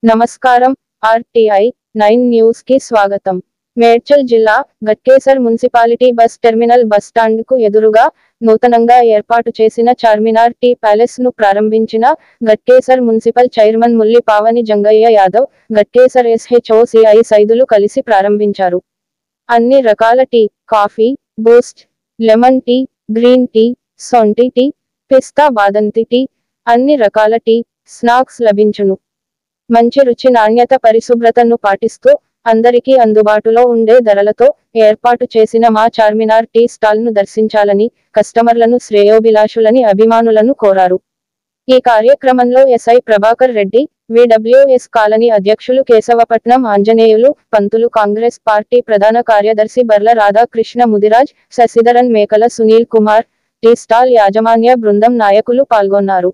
నమస్కారం. RTI 9 news కి స్వాగతం. మేడ్చల్ జిల్లా గట్కేసర్ మున్సిపాలిటీ బస్ టెర్మినల్ బస్టాండ్కు ఎదురుగా నూతనంగా ఏర్పాటు చేసిన చార్మినార్ టీ ప్యాలెస్ ను ప్రారంభించిన Ghatkesar municipal chairman Mulli Pavani Jangaiah Yadav, Ghatkesar SHOCI Saidulu కలిసి ప్రారంభించారు. అన్ని రకాల tea, coffee, Boost, lemon tea, green tea, సొంటి టీ, పిస్తా బాదంతి టీ, అన్ని రకాల టీ, స్నాక్స్ లభించును. మంచి రుచి, నాణ్యత, పరిశుభ్రతను పాటిస్తూ అందరికీ అందుబాటులో ఉండే ధరలతో ఏర్పాటు చేసిన మా చార్మినార్ టీ స్టాల్ ను దర్శించాలని కస్టమర్లను, శ్రేయోభిలాషులని, అభిమానులను కోరారు. ఈ కార్యక్రమంలో SI Prabhakar Reddy, VWS colony అధ్యక్షులు కేశవపట్నం ఆంజనేయులు, పంతులు, కాంగ్రెస్ పార్టీ ప్రధాన కార్యదర్శి బర్ల రాధాకృష్ణ ముదిరాజ్, శశిధరన్, మేకల సునీల్ కుమార్, టీ స్టాల్ యాజమాన్య బృందం నాయకులు పాల్గొన్నారు.